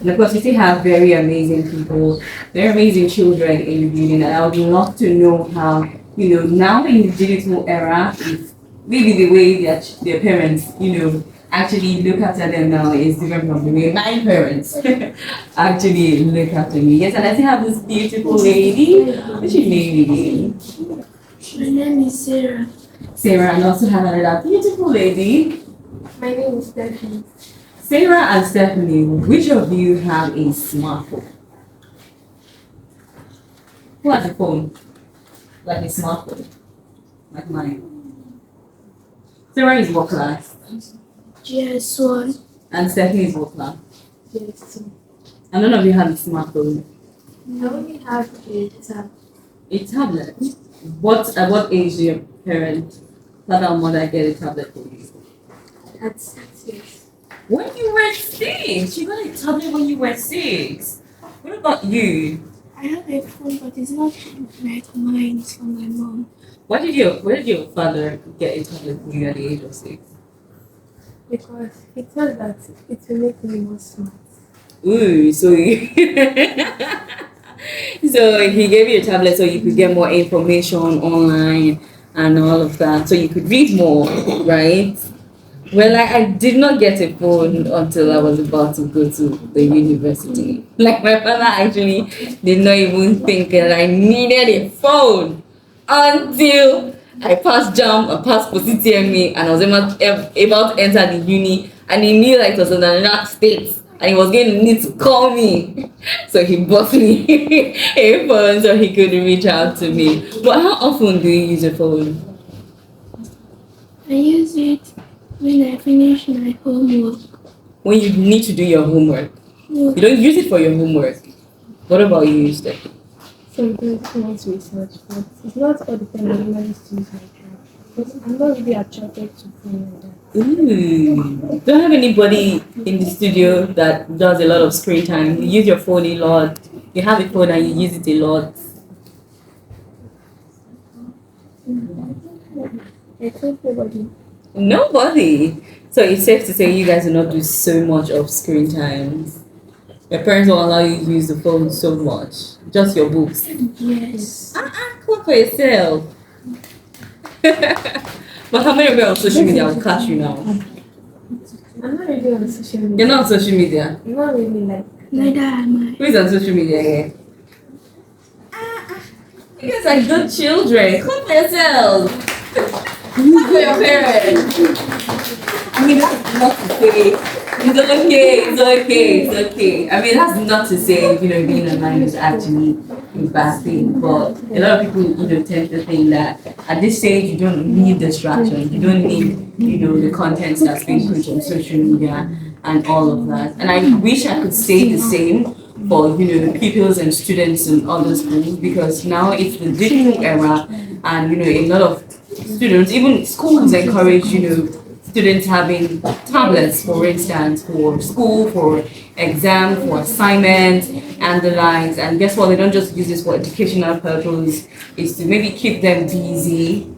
And of course, we still have very amazing people, very amazing children in the building. And I would love to know how, now in the digital era, if maybe the way that their parents, actually look after them now is different from the way my parents actually look after me. Yes, and I still have this beautiful lady. What's your name again? My name is Sarah. Sarah, and also have another beautiful lady. My name is Stephanie. Sarah and Stephanie, which of you have a smartphone? Who has a phone? Like a smartphone? Like mine. Sarah is what class? GS1. And Stephanie is what class? GS2. And none of you have a smartphone. I only have a tablet. A tablet? At what age do your parents, father or mother, get a tablet for you? At 6 years. When you were 6? You got a tablet when you were 6? What about you? I have a phone, but it's not like mine. It's from my mom. Where did your father get a tablet for you at the age of 6? Because he thought that it will make me more smart. Ooh, so so he gave you a tablet so you could get more information online and all of that, so you could read more, right? Well, I did not get a phone until I was about to go to the university. Like my father actually did not even think that I needed a phone until I passed JAM and passed POSITME and I was about to enter the uni, and he knew like it was in the United States and he was going to need to call me. So he bought me a phone so he could reach out to me. But how often do you use a phone? I use it when I finish my homework. When you need to do your homework. No. You don't use it for your homework. What about you, Steph? Sometimes I want research, but it's not all the time I used to use my phone. Because I'm not really attracted to phone like that. Ooh. Don't have anybody in the studio that does a lot of screen time. You use your phone a lot. You have a phone and you use it a lot. I told nobody. Nobody. So it's safe to say you guys do not do so much of screen times. Your parents won't allow you to use the phone so much. Just your books. Yes. Clap for yourself. But how many of you are on social media? I'll catch you now. I'm not really on social media. You're not on social media. I'm not really like. Neither am I. Who is on social media here? You guys are good children. Clap for yourselves. Clap for your parents. I mean, that's not to say it's okay. I mean, that's not to say, being online is actually a bad thing. But a lot of people, tend to think that at this stage you don't need distractions. You don't need, the content that's being put on social media and all of that. And I wish I could say the same for, the pupils and students in other schools, because now it's the digital era and, a lot of students, even schools encourage, students having tablets, for instance, for school, for exam, for assignments, and the likes. And guess what? They don't just use this for educational purpose. It's to maybe keep them busy.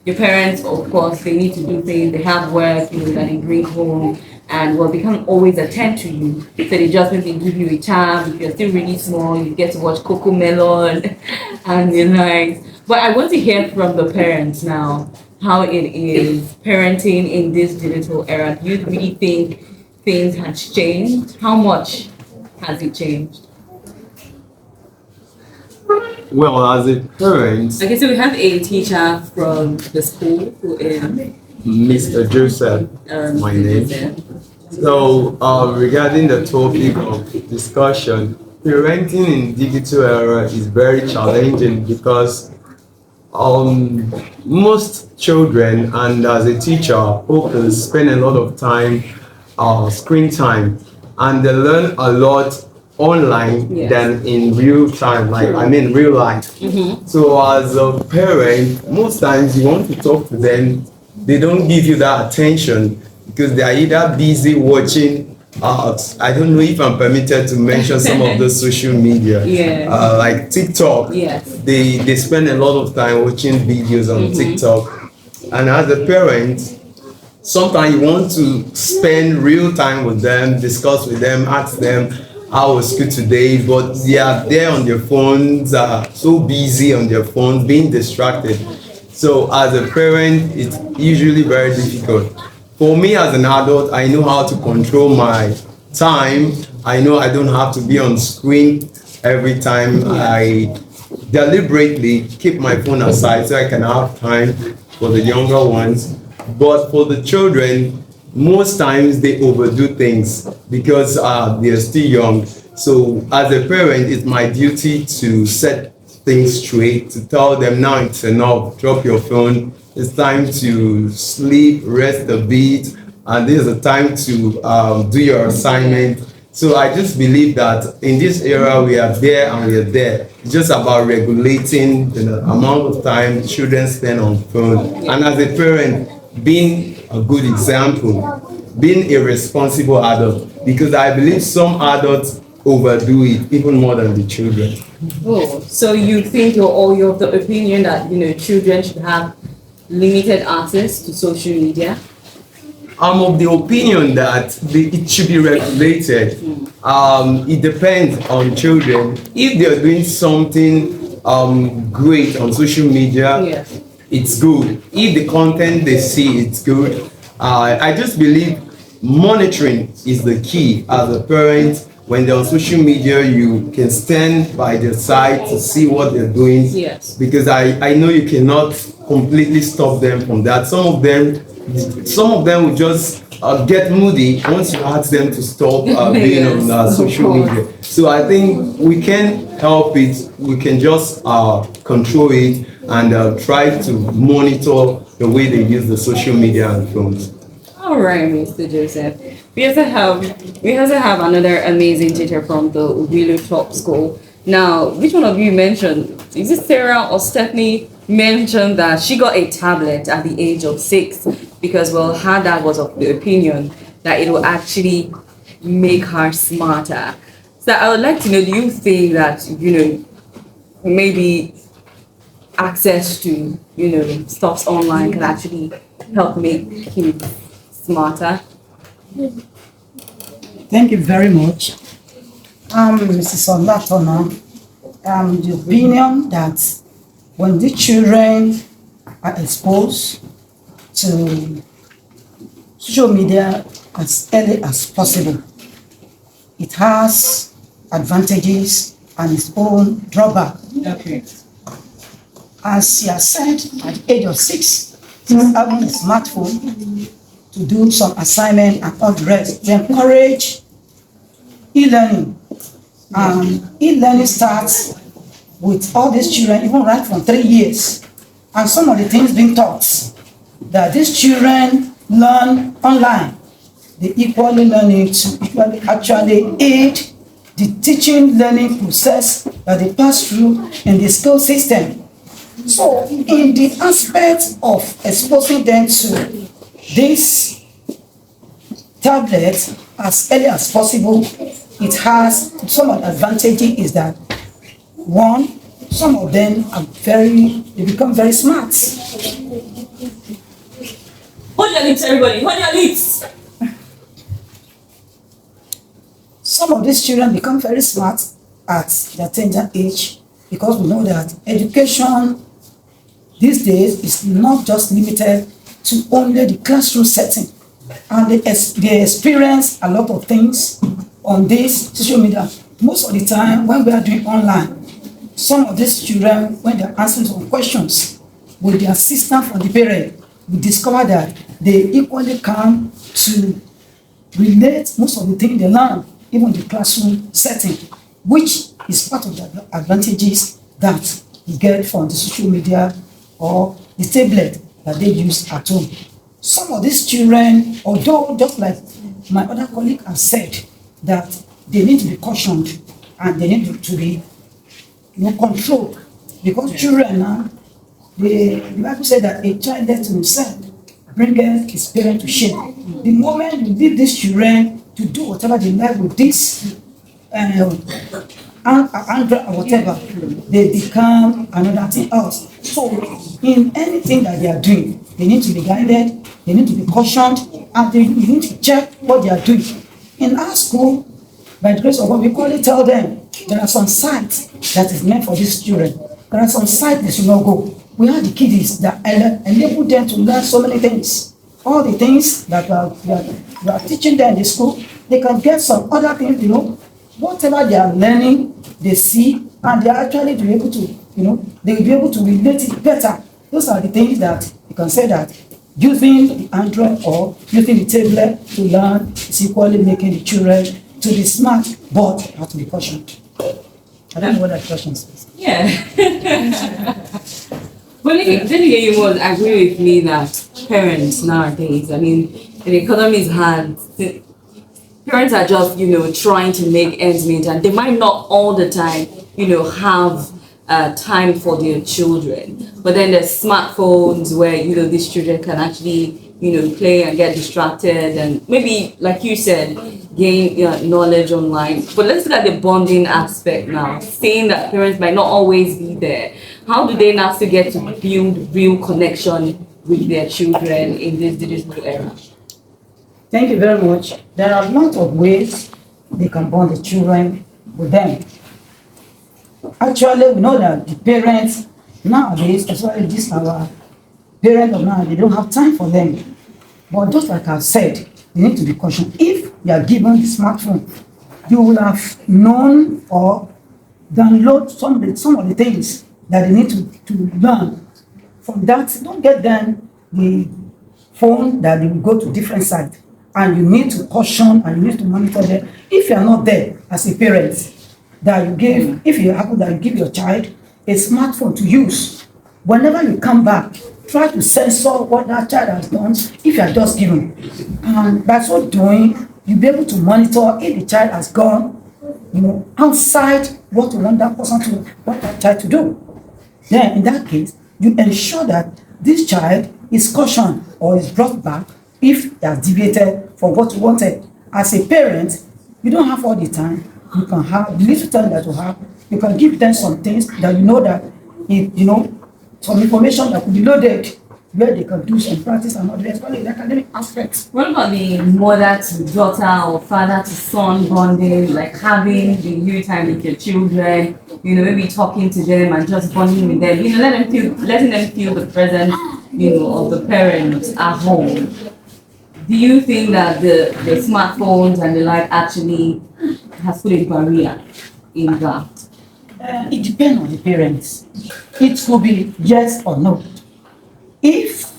Your parents, of course, they need to do things. They have work, that they bring home. And they can't always attend to you. So they just maybe give you a tab. If you're still really small, you get to watch Coco Melon and the likes. But I want to hear from the parents now how it is parenting in this digital era. Do you really think things has changed? How much has it changed? Well, as a parent, Okay, so we have a teacher from the school who is Mr. Joseph, my name. So, regarding the topic of discussion, parenting in digital era is very challenging because most children, and as a teacher, pupils spend a lot of time, screen time, and they learn a lot online than in real time, real life. So as a parent, most times you want to talk to them, they don't give you that attention because they are either busy watching I don't know if I'm permitted to mention some of the social media, like TikTok. They spend a lot of time watching videos on TikTok, and as a parent, sometimes you want to spend real time with them, discuss with them, ask them how was school today, but they are there on their phones, so busy on their phones, being distracted. So as a parent, it's usually very difficult. For me as an adult, I know how to control my time. I know I don't have to be on screen every time. I deliberately keep my phone aside so I can have time for the younger ones. But for the children, most times they overdo things because they're still young. So as a parent, it's my duty to set things straight, to tell them now it's enough, drop your phone, it's time to sleep, rest a bit, and this is the time to do your assignment. So I just believe that in this era we are there and we are there. It's just about regulating the amount of time children spend on phone. And as a parent, being a good example, being a responsible adult, because I believe some adults overdo it even more than the children. Oh, so you think you're of the opinion that children should have limited access to social media? I'm of the opinion that it should be regulated. It depends on children. If they're doing something great on social media, Yes. it's good. If the content they see, it's good. I just believe monitoring is the key as a parent. When they're on social media, you can stand by their side to see what they're doing. Yes. Because I know you cannot completely stop them from that. Some of them will just get moody once you ask them to stop being Yes, on social media. So I think we can help it. We can just control it and try to monitor the way they use the social media and phones. All right, Mr. Joseph. We also have another amazing teacher from the Willow Top School. Now, which one of you mentioned? Is it Sarah or Stephanie mentioned that she got a tablet at the age of 6 because, well, her dad was of the opinion that it will actually make her smarter. So I would like to know, do you think that, maybe access to, stuffs online can actually help make him smarter? Thank you very much. Mrs. Olatona, the opinion that when the children are exposed to social media as early as possible, it has advantages and its own drawback. Okay. As she has said, at the age of 6, she's having a smartphone to do some assignment and all the rest. We encourage e-learning. E-learning starts with all these children, even right from 3 years. And some of the things being taught that these children learn online, they equally learning to actually aid the teaching learning process that they pass through in the school system. So in the aspect of exposing them to this tablet as early as possible, it has some advantages. Is that one, some of them they become very smart. Hold your lips, everybody, hold your lips. Some of these children become very smart at their tender age because we know that education these days is not just limited to only the classroom setting, and they experience a lot of things on this social media. Most of the time when we are doing online, some of these children, when they're answering some questions with the assistance from the parent, we discover that they equally come to relate most of the things they learn, even the classroom setting, which is part of the advantages that you get from the social media or the tablet that they use at home. Some of these children, although just like my other colleague has said, that they need to be cautioned and they need to be controlled, because children now, the Bible said that a child left to himself bringeth his parent to shame. The moment you leave these children to do whatever they like with this anger or whatever, they become another thing else. So in anything that they are doing, they need to be guided, they need to be cautioned, and they need to check what they are doing. In our school, by the grace of God, we clearly tell them there are some sites that is meant for these children. There are some sites they should not go. We have the kiddies that enable them to learn so many things. All the things that we are teaching them in the school, they can get some other things, whatever they are learning, they see, and they are actually be able to, they will be able to relate it better. Those are the things that you can say that using the Android or using the tablet to learn is equally making the children to be smart, but have to be cautioned. I don't know what that question is. Yeah. But then again, you would agree with me that parents nowadays, I mean, the economy is hard. Parents are just, trying to make ends meet, and they might not all the time, have time for their children. But then there's smartphones where, these children can actually, play and get distracted and maybe, like you said, gain knowledge online. But let's look at the bonding aspect now. Saying that parents might not always be there. How do they now still get to build real connection with their children in this digital era? Thank you very much. There are a lot of ways they can bond the children with them. Actually, we know that the parents nowadays, especially this our parents of now, they don't have time for them. But just like I've said, they need to be cautioned. If you are given the smartphone, you will have known or download some of the things that they need to learn. From that, don't get them the phone that they will go to different sites. And you need to caution and you need to monitor them. If you are not there as a parent, that you give, if you happen that you give your child a smartphone to use, whenever you come back, try to censor what that child has done if you are just given. And by so doing, you'll be able to monitor if the child has gone, outside what you want that person to, what that child to do. Then in that case, you ensure that this child is cautioned or is brought back if they are deviated from what you wanted. As a parent, you don't have all the time. You can have the little time that you have. You can give them some things that that if some information that could be loaded where they can do some practice and other, especially the academic aspects. What about the mother to daughter or father to son bonding, like having the you time with your children, maybe talking to them and just bonding with them, letting them feel the presence, of the parents at home. Do you think that the smartphones and the like actually has put a barrier in that? It depends on the parents. It could be yes or no. If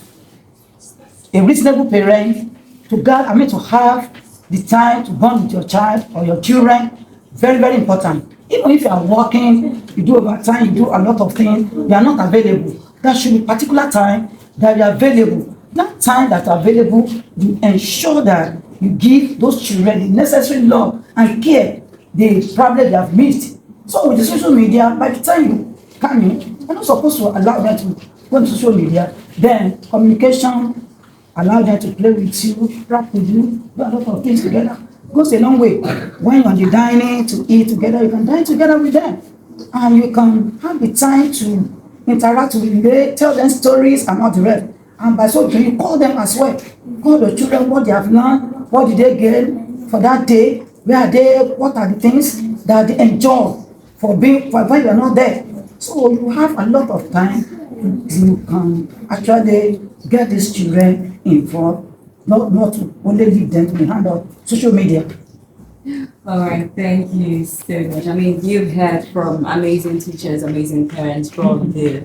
a reasonable parent to have the time to bond with your child or your children, very, very important. Even if you are working, you do overtime, you do a lot of things, you are not available. There should be particular time that you are available. That time that are available, you ensure that you give those children the necessary love and care they probably have missed. So with the social media, by the time you come in, you're not supposed to allow them to go on social media. Then communication, allow them to play with you, rap with you, do a lot of things together. Goes a long way. When you're on the dining to eat together, you can dine together with them. And you can have the time to interact with them, tell them stories and all the rest. And by so doing, you call them as well. Call the children what they have learned, what did they gain for that day, where are they, what are the things that they enjoy for when you are not there. So you have a lot of time. You can actually get these children involved, not to only leave them to the hand of social media. All right, thank you so much. I mean, you've heard from amazing teachers, amazing parents from the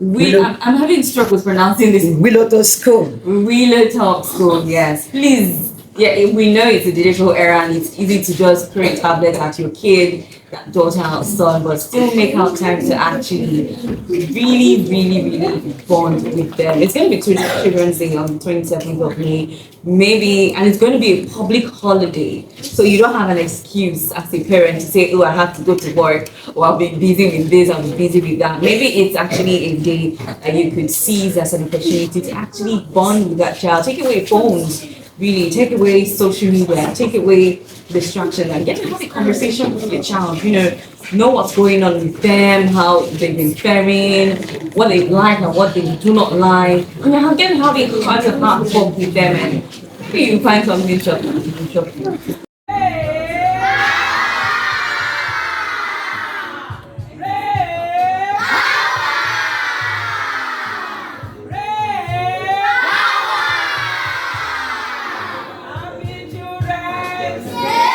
I'm having struggles pronouncing this. Willow Top School. Willow Top School, yes. Please, we know it's a digital era and it's easy to just create tablets at your kid, daughter or son, but still make out time to actually really, really, really bond with them. It's going to be Children's Day on the 27th of May, maybe, and it's going to be a public holiday. So you don't have an excuse as a parent to say, oh, I have to go to work, or I'll be busy with this, I'll be busy with that. Maybe it's actually a day that you could seize as an opportunity to actually bond with that child. Take away phones, really, take away social media, take away distraction, and get to have a conversation with your child. Know what's going on with them, how they've been faring, what they like and what they do not like. And you're getting to have a heart to heart talk with them, and maybe you find something shocking. excited.